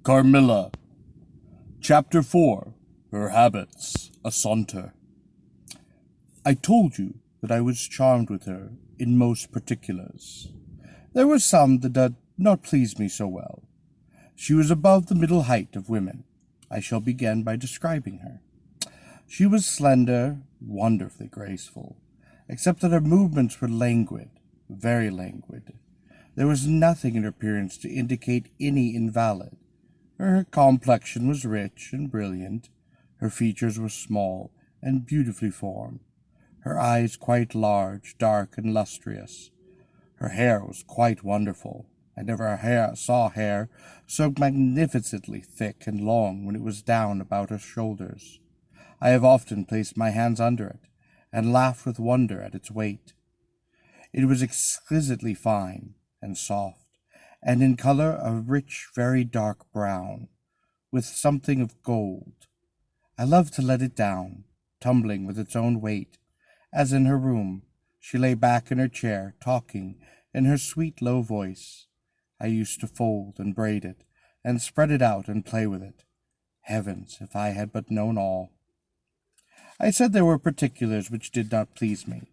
Carmilla. Chapter 4. Her Habits. A Saunter. I told you that I was charmed with her in most particulars. There were some that did not please me so well. She was above the middle height of women. I shall begin by describing her. She was slender, wonderfully graceful, except that her movements were languid, very languid. There was nothing in her appearance to indicate any invalid. Her complexion was rich and brilliant. Her features were small and beautifully formed. Her eyes quite large, dark, and lustrous. Her hair was quite wonderful. I never saw hair so magnificently thick and long when it was down about her shoulders. I have often placed my hands under it, and laughed with wonder at its weight. It was exquisitely fine and soft, and in color a rich, very dark brown, with something of gold. I loved to let it down, tumbling with its own weight, as in her room she lay back in her chair, talking in her sweet low voice. I used to fold and braid it, and spread it out and play with it. Heavens, if I had but known all! I said there were particulars which did not please me.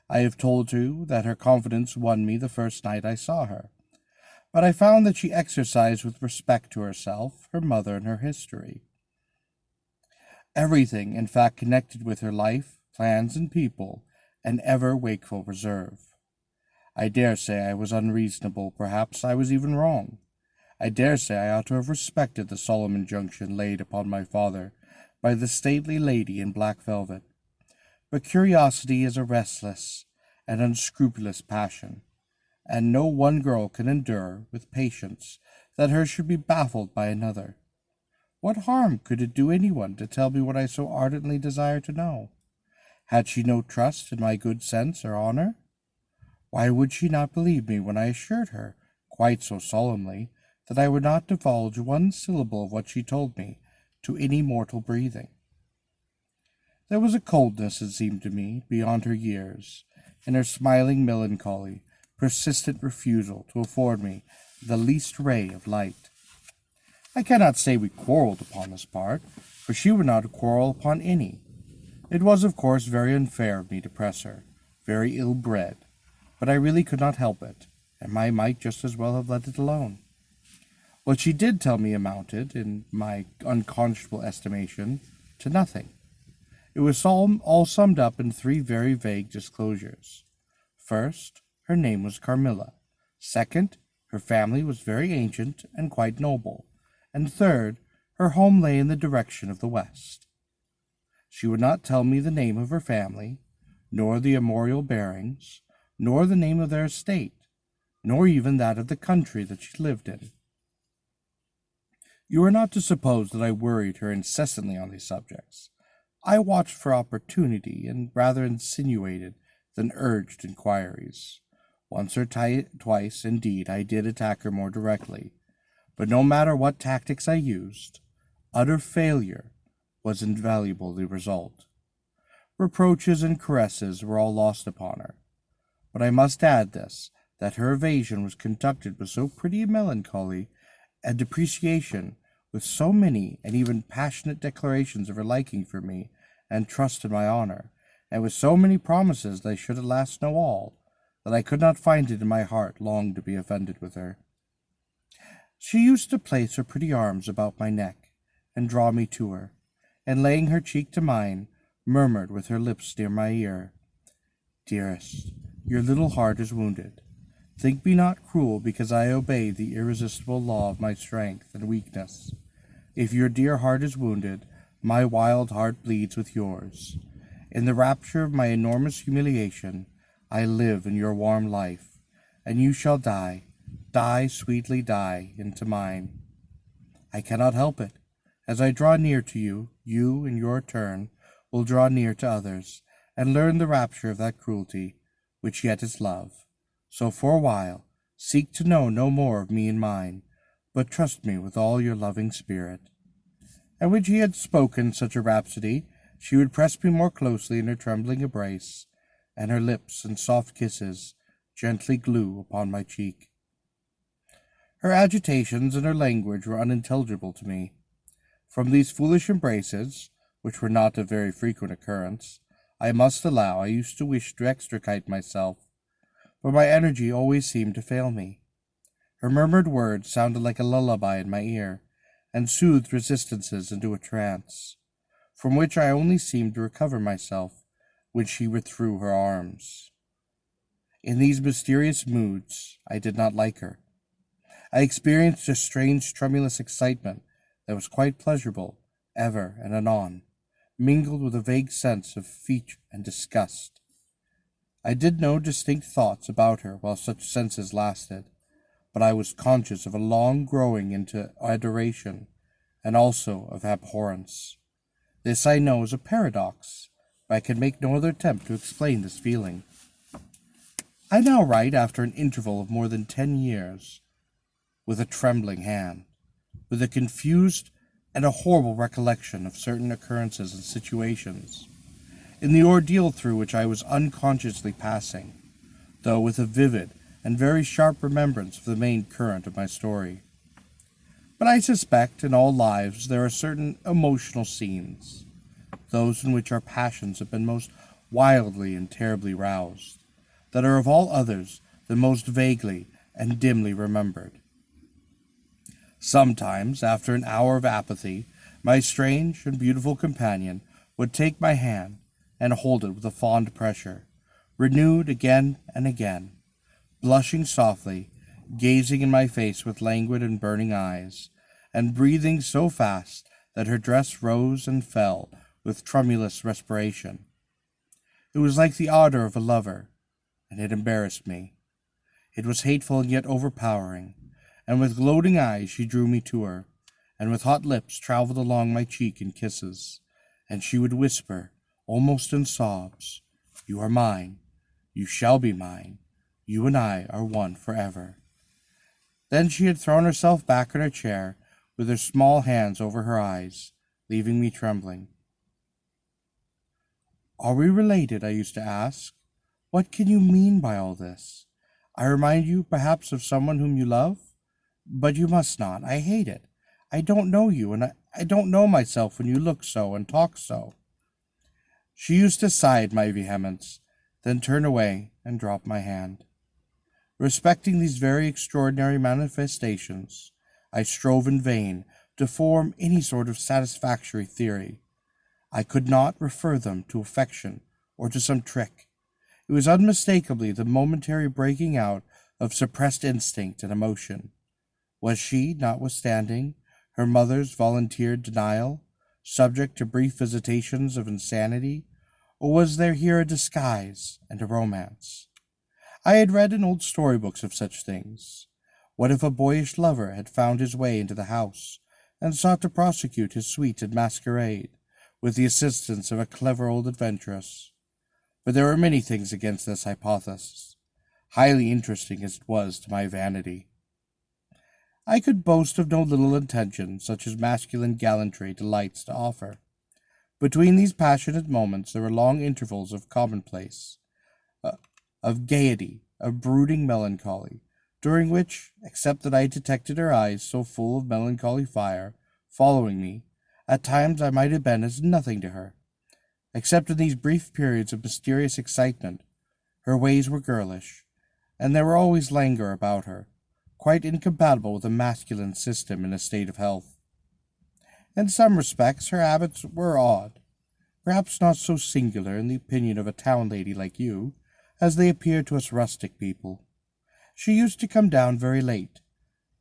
I have told you that her confidence won me the first night I saw her, but I found that she exercised with respect to herself, her mother, and her history. Everything, in fact, connected with her life, plans, and people, an ever wakeful reserve. I dare say I was unreasonable, perhaps I was even wrong. I dare say I ought to have respected the solemn injunction laid upon my father by the stately lady in black velvet. But curiosity is a restless and unscrupulous passion, and no one girl can endure with patience that hers should be baffled by another. What harm could it do anyone to tell me what I so ardently desire to know? Had she no trust in my good sense or honor? Why would she not believe me when I assured her, quite so solemnly, that I would not divulge one syllable of what she told me to any mortal breathing? There was a coldness, it seemed to me, beyond her years, in her smiling melancholy, persistent refusal to afford me the least ray of light. I cannot say we quarrelled upon this part, for she would not quarrel upon any. It was, of course, very unfair of me to press her, very ill-bred, but I really could not help it, and I might just as well have let it alone. What she did tell me amounted, in my unconscionable estimation, to nothing. It was all summed up in three very vague disclosures. First, her name was Carmilla. Second, her family was very ancient and quite noble. And third, her home lay in the direction of the west. She would not tell me the name of her family, nor the armorial bearings, nor the name of their estate, nor even that of the country that she lived in. You are not to suppose that I worried her incessantly on these subjects. I watched for opportunity, and rather insinuated than urged inquiries. Once or twice, indeed, I did attack her more directly, but no matter what tactics I used, utter failure was invaluable the result. Reproaches and caresses were all lost upon her, but I must add this, that her evasion was conducted with so pretty a melancholy, and depreciation, with so many and even passionate declarations of her liking for me and trust in my honor, and with so many promises that I should at last know all, that I could not find it in my heart long to be offended with her. She used to place her pretty arms about my neck, and draw me to her, and laying her cheek to mine, murmured with her lips near my ear, "Dearest, your little heart is wounded. Think me not cruel because I obey the irresistible law of my strength and weakness. If your dear heart is wounded, my wild heart bleeds with yours. In the rapture of my enormous humiliation, I live in your warm life, and you shall die, sweetly die, into mine. I cannot help it. As I draw near to you, you, in your turn, will draw near to others, and learn the rapture of that cruelty, which yet is love. So for a while, seek to know no more of me and mine, but trust me with all your loving spirit." And when she had spoken such a rhapsody, she would press me more closely in her trembling embrace, and her lips and soft kisses gently glue upon my cheek. Her agitations and her language were unintelligible to me. From these foolish embraces, which were not of very frequent occurrence, I must allow I used to wish to extricate myself, but my energy always seemed to fail me. Her murmured words sounded like a lullaby in my ear, and soothed resistances into a trance, from which I only seemed to recover myself when she withdrew her arms. In these mysterious moods, I did not like her. I experienced a strange tremulous excitement that was quite pleasurable, ever and anon, mingled with a vague sense of fear and disgust. I did no distinct thoughts about her while such senses lasted, but I was conscious of a long growing into adoration, and also of abhorrence. This I know is a paradox, but I can make no other attempt to explain this feeling. I now write after an interval of more than 10 years, with a trembling hand, with a confused and a horrible recollection of certain occurrences and situations, in the ordeal through which I was unconsciously passing, though with a vivid and very sharp remembrance of the main current of my story. But I suspect in all lives there are certain emotional scenes, those in which our passions have been most wildly and terribly roused, that are of all others the most vaguely and dimly remembered. Sometimes, after an hour of apathy, my strange and beautiful companion would take my hand and hold it with a fond pressure, renewed again and again, blushing softly, gazing in my face with languid and burning eyes, and breathing so fast that her dress rose and fell with tremulous respiration. It was like the ardor of a lover, and it embarrassed me. It was hateful and yet overpowering, and with gloating eyes she drew me to her, and with hot lips travelled along my cheek in kisses, and she would whisper, almost in sobs, "You are mine, you shall be mine, you and I are one forever." Then she had thrown herself back in her chair, with her small hands over her eyes, leaving me trembling. "Are we related?" I used to ask. "What can you mean by all this? I remind you perhaps of someone whom you love? But you must not. I hate it. I don't know you, and I don't know myself when you look so and talk so." She used to sigh at my vehemence, then turn away and drop my hand. Respecting these very extraordinary manifestations, I strove in vain to form any sort of satisfactory theory. I could not refer them to affection or to some trick. It was unmistakably the momentary breaking out of suppressed instinct and emotion. Was she, notwithstanding her mother's volunteered denial, subject to brief visitations of insanity, or was there here a disguise and a romance? I had read in old storybooks of such things. What if a boyish lover had found his way into the house, and sought to prosecute his suite in masquerade, with the assistance of a clever old adventuress? But there were many things against this hypothesis, highly interesting as it was to my vanity. I could boast of no little intention such as masculine gallantry delights to offer. Between these passionate moments there were long intervals of commonplace, of gaiety, of brooding melancholy, during which, except that I detected her eyes so full of melancholy fire, following me, at times I might have been as nothing to her. Except in these brief periods of mysterious excitement, her ways were girlish, and there were always languor about her, quite incompatible with a masculine system in a state of health. In some respects her habits were odd, perhaps not so singular in the opinion of a town lady like you, as they appear to us rustic people. She used to come down very late,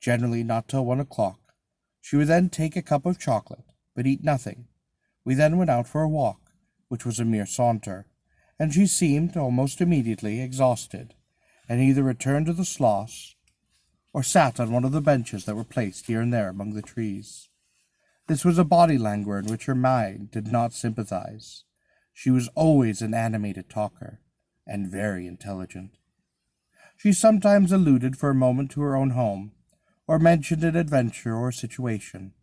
generally not till 1 o'clock. She would then take a cup of chocolate, but eat nothing. We then went out for a walk, which was a mere saunter, and she seemed almost immediately exhausted, and either returned to the Schloss, or sat on one of the benches that were placed here and there among the trees. This was a body languor in which her mind did not sympathize. She was always an animated talker, and very intelligent. She sometimes alluded for a moment to her own home, or mentioned an adventure or a situation,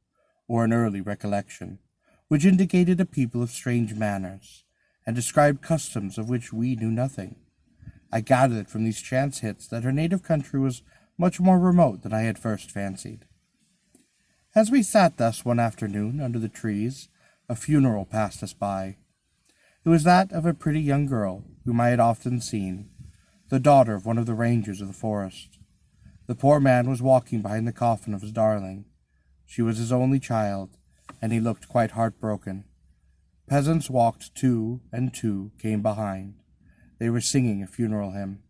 or an early recollection, which indicated a people of strange manners, and described customs of which we knew nothing. I gathered from these chance hits that her native country was much more remote than I had first fancied. As we sat thus one afternoon under the trees, a funeral passed us by. It was that of a pretty young girl whom I had often seen, the daughter of one of the rangers of the forest. The poor man was walking behind the coffin of his darling. She was his only child, and he looked quite heartbroken. Peasants walked two and two came behind. They were singing a funeral hymn.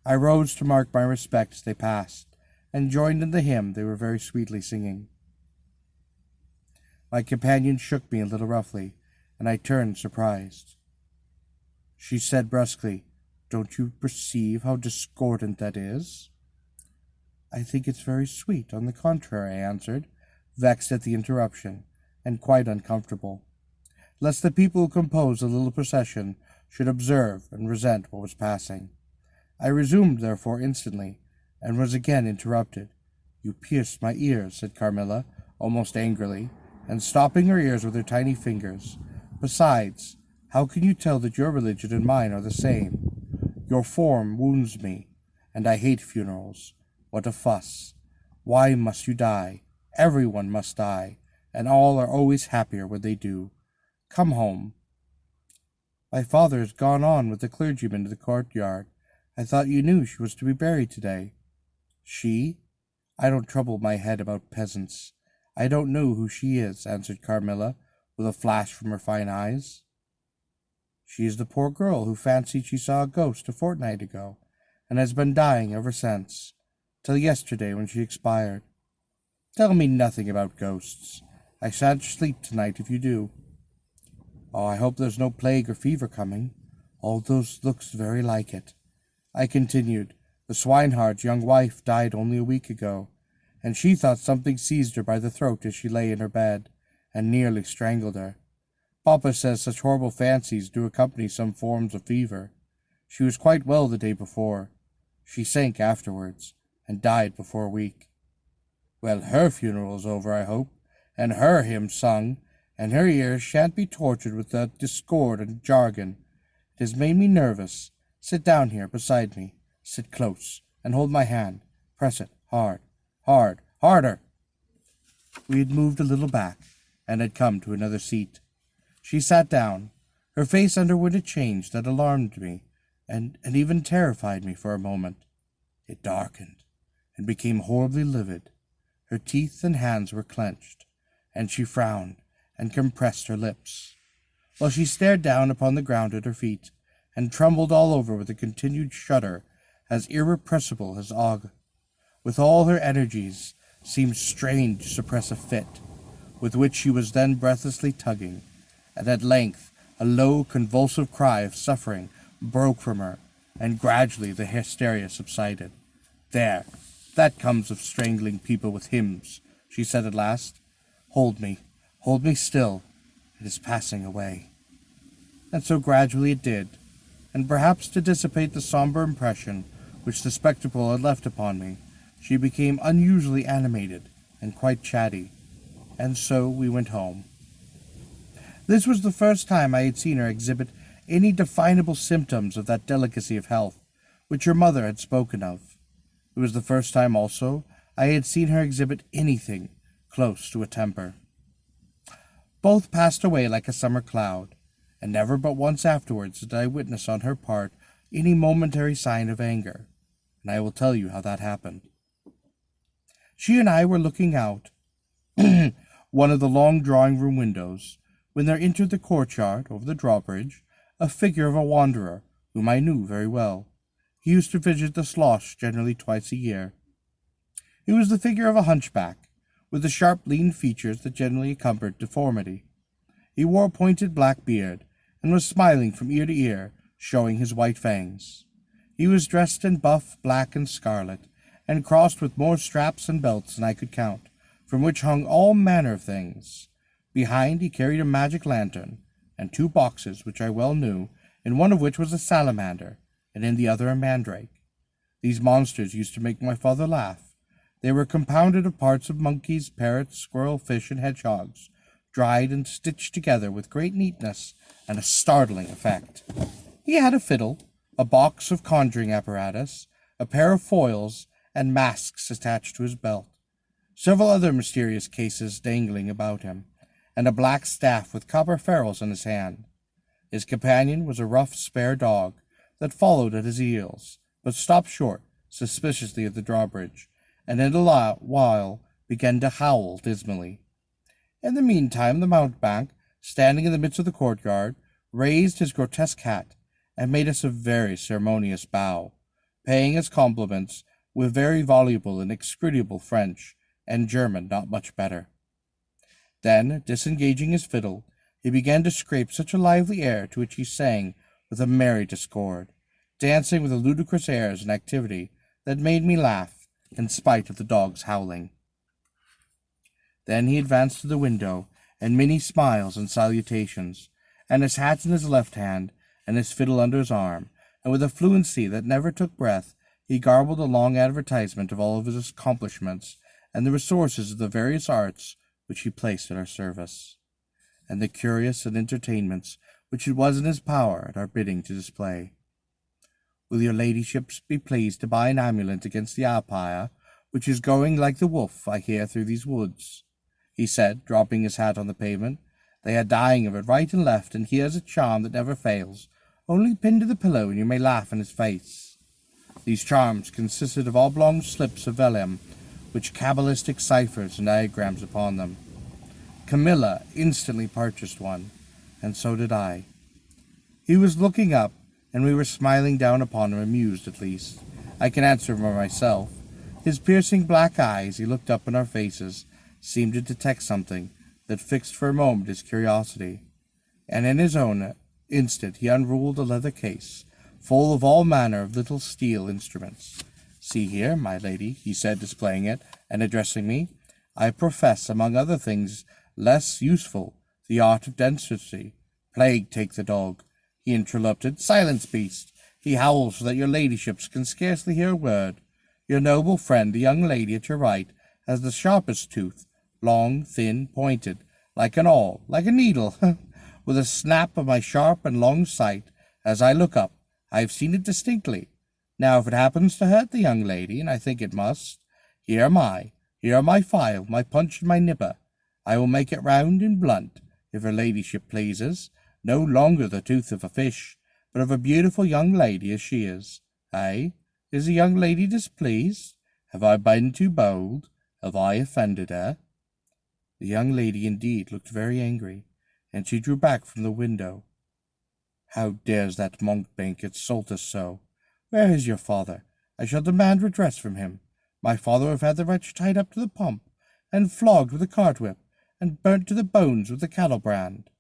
I rose to mark my respect as they passed, and joined in the hymn they were very sweetly singing. My companion shook me a little roughly, and I turned surprised. She said brusquely, "Don't you perceive how discordant that is?" "I think it's very sweet, on the contrary," I answered, vexed at the interruption, and quite uncomfortable, lest the people who composed the little procession should observe and resent what was passing. I resumed, therefore, instantly, and was again interrupted. "You pierced my ears," said Carmilla, almost angrily, and stopping her ears with her tiny fingers. "Besides, how can you tell that your religion and mine are the same? Your form wounds me, and I hate funerals. What a fuss! Why must you die? Everyone must die, and all are always happier when they do. Come home." "My father has gone on with the clergyman to the courtyard. I thought you knew she was to be buried today." "She? I don't trouble my head about peasants. I don't know who she is," answered Carmilla, with a flash from her fine eyes. "She is the poor girl who fancied she saw a ghost a fortnight ago, and has been dying ever since, till yesterday when she expired. Tell me nothing about ghosts. I shan't sleep tonight if you do." "Oh, I hope there's no plague or fever coming. All those looks very like it," I continued. "The swineherd's young wife died only a week ago, and she thought something seized her by the throat as she lay in her bed, and nearly strangled her. Papa says such horrible fancies do accompany some forms of fever. She was quite well the day before. She sank afterwards, and died before a week. Well, her funeral's over, I hope, and her hymn sung, and her ears shan't be tortured with that discord and jargon. It has made me nervous. Sit down here beside me. Sit close, and hold my hand. Press it hard, hard, harder." We had moved a little back, and had come to another seat. She sat down. Her face underwent a change that alarmed me, and even terrified me for a moment. It darkened, and became horribly livid. Her teeth and hands were clenched, and she frowned, and compressed her lips, while she stared down upon the ground at her feet, and trembled all over with a continued shudder as irrepressible as ague. With all her energies, seemed strained to suppress a fit, with which she was then breathlessly tugging, and at length a low convulsive cry of suffering broke from her, and gradually the hysteria subsided. "There, that comes of strangling people with hymns," she said at last. Hold me still. It is passing away." And so gradually it did, and perhaps to dissipate the somber impression which the spectacle had left upon me, she became unusually animated and quite chatty, and so we went home. This was the first time I had seen her exhibit any definable symptoms of that delicacy of health which her mother had spoken of. It was the first time also I had seen her exhibit anything close to a temper. Both passed away like a summer cloud, and never but once afterwards did I witness on her part any momentary sign of anger, and I will tell you how that happened. She and I were looking out one of the long drawing-room windows, when there entered the courtyard over the drawbridge a figure of a wanderer whom I knew very well. He used to visit the Schloss generally twice a year. It was the figure of a hunchback, with the sharp lean features that generally accompanied deformity. He wore a pointed black beard, and was smiling from ear to ear, showing his white fangs. He was dressed in buff, black, and scarlet, and crossed with more straps and belts than I could count, from which hung all manner of things. Behind he carried a magic lantern, and 2 boxes, which I well knew, in one of which was a salamander, and in the other a mandrake. These monsters used to make my father laugh. They were compounded of parts of monkeys, parrots, squirrel, fish, and hedgehogs, dried and stitched together with great neatness and a startling effect. He had a fiddle, a box of conjuring apparatus, a pair of foils, and masks attached to his belt, several other mysterious cases dangling about him, and a black staff with copper ferrules in his hand. His companion was a rough, spare dog that followed at his heels, but stopped short, suspiciously at the drawbridge, and in a while began to howl dismally. In the meantime, the mountebank, standing in the midst of the courtyard, raised his grotesque hat, and made us a very ceremonious bow, paying his compliments with very voluble and execrable French, and German not much better. Then, disengaging his fiddle, he began to scrape such a lively air to which he sang with a merry discord, dancing with a ludicrous airs and activity that made me laugh, in spite of the dog's howling. Then he advanced to the window, and many smiles and salutations, and his hat in his left hand, and his fiddle under his arm, and with a fluency that never took breath, he garbled a long advertisement of all of his accomplishments, and the resources of the various arts which he placed at our service, and the curious and entertainments which it was in his power at our bidding to display. Will your ladyships be pleased to buy an amulet against the Alpire, which is going like the wolf, I hear, through these woods? He said, dropping his hat on the pavement. They are dying of it right and left, and here's a charm that never fails, only pinned to the pillow, and you may laugh in his face. These charms consisted of oblong slips of vellum, which cabalistic ciphers and diagrams upon them. Camilla instantly purchased one, and so did I. He was looking up, and we were smiling down upon him, amused at least. I can answer for myself. His piercing black eyes, he looked up in our faces, seemed to detect something that fixed for a moment his curiosity, and in his own instant he unrolled a leather case, full of all manner of little steel instruments. See here, my lady, he said, displaying it, and addressing me. I profess, among other things less useful, the art of dentistry. Plague take the dog, he interrupted. Silence, beast! He howls so that your ladyships can scarcely hear a word. Your noble friend, the young lady at your right, has the sharpest tooth, long, thin, pointed, like an awl, like a needle. With a snap of my sharp and long sight, as I look up, I have seen it distinctly. Now, if it happens to hurt the young lady, and I think it must, here are my file, my punch, and my nipper. I will make it round and blunt, if her ladyship pleases, no longer the tooth of a fish, but of a beautiful young lady as she is. Eh? Is the young lady displeased? Have I been too bold? Have I offended her? The young lady indeed looked very angry, and she drew back from the window. How dares that mountebank insult us so? Where is your father? I shall demand redress from him. My father have had the wretch tied up to the pump, and flogged with a cart-whip, and burnt to the bones with a cattle-brand.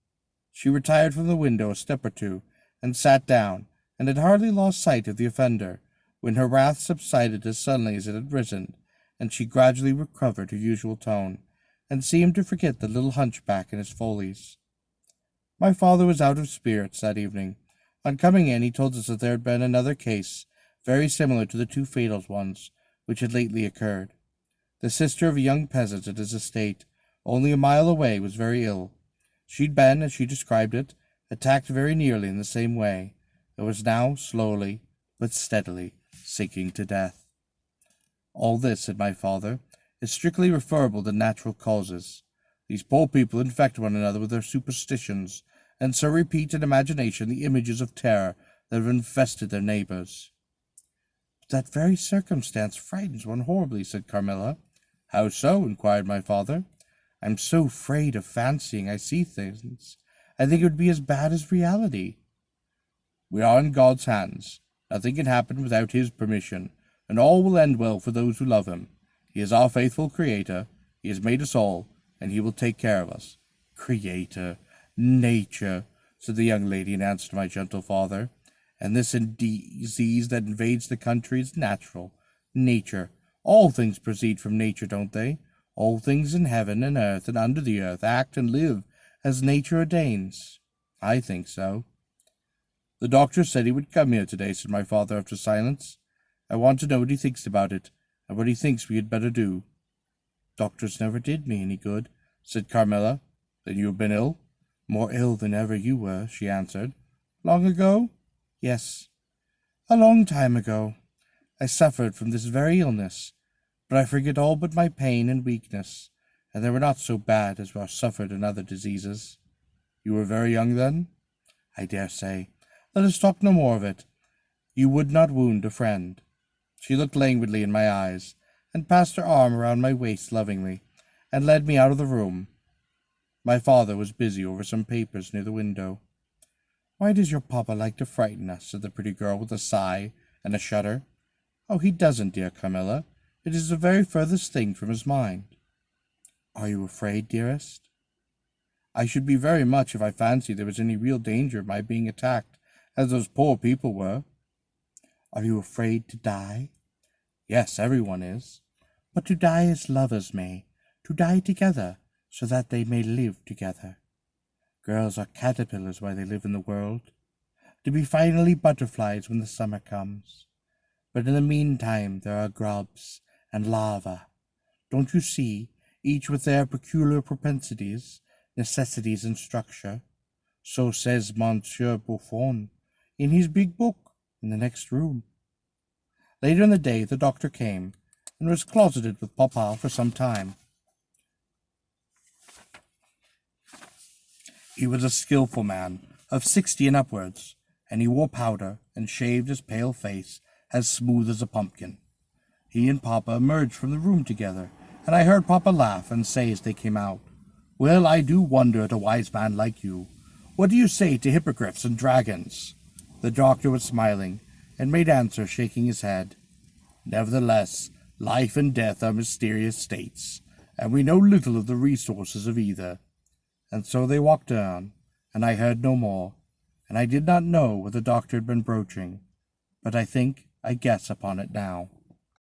She retired from the window a step or two, and sat down, and had hardly lost sight of the offender, when her wrath subsided as suddenly as it had risen, and she gradually recovered her usual tone, and seemed to forget the little hunchback and his follies. My father was out of spirits that evening. On coming in, he told us that there had been another case, very similar to the two fatal ones, which had lately occurred. The sister of a young peasant at his estate, only a mile away, was very ill. She'd been, as she described it, attacked very nearly in the same way, and was now slowly, but steadily, sinking to death. All this, said my father, is strictly referable to natural causes. These poor people infect one another with their superstitions, and so repeat in imagination the images of terror that have infested their neighbours. But that very circumstance frightens one horribly, said Carmilla. How so? Inquired my father. I'm so afraid of fancying I see things. I think it would be as bad as reality. We are in God's hands. Nothing can happen without his permission, and all will end well for those who love him. He is our faithful Creator. He has made us all, and he will take care of us. Creator, nature, said the young lady in answer to my gentle father. And this disease that invades the country is natural. Nature. All things proceed from nature, don't they? All things in heaven and earth and under the earth act and live as nature ordains. I think so. The doctor said he would come here today, said my father after silence. I want to know what he thinks about it, and what he thinks we had better do. Doctors never did me any good, said Carmilla. Then you have been ill? More ill than ever you were, she answered. Long ago? Yes, a long time ago. I suffered from this very illness, but I forget all but my pain and weakness, and they were not so bad as I suffered in other diseases. You were very young then? I dare say. Let us talk no more of it. You would not wound a friend. She looked languidly in my eyes, and passed her arm around my waist lovingly, and led me out of the room. My father was busy over some papers near the window. Why does your papa like to frighten us? Said the pretty girl with a sigh and a shudder. Oh, he doesn't, dear Camilla. It is the very furthest thing from his mind. Are you afraid, dearest? I should be very much if I fancied there was any real danger of my being attacked, as those poor people were. Are you afraid to die? Yes, everyone is. But to die as lovers may, to die together, so that they may live together. Girls are caterpillars while they live in the world, to be finally butterflies when the summer comes. But in the meantime there are grubs and larvae. Don't you see, each with their peculiar propensities, necessities, and structure? So says Monsieur Buffon in his big book in the next room. Later in the day the doctor came, and was closeted with Papa for some time. He was a skilful man, of 60 and upwards, and he wore powder, and shaved his pale face as smooth as a pumpkin. He and Papa emerged from the room together, and I heard Papa laugh and say as they came out, Well, I do wonder at a wise man like you. What do you say to hippogriffs and dragons? The doctor was smiling, and made answer, shaking his head. Nevertheless, life and death are mysterious states, and we know little of the resources of either. And so they walked on, and I heard no more, and I did not know what the doctor had been broaching, but I think I guess upon it now.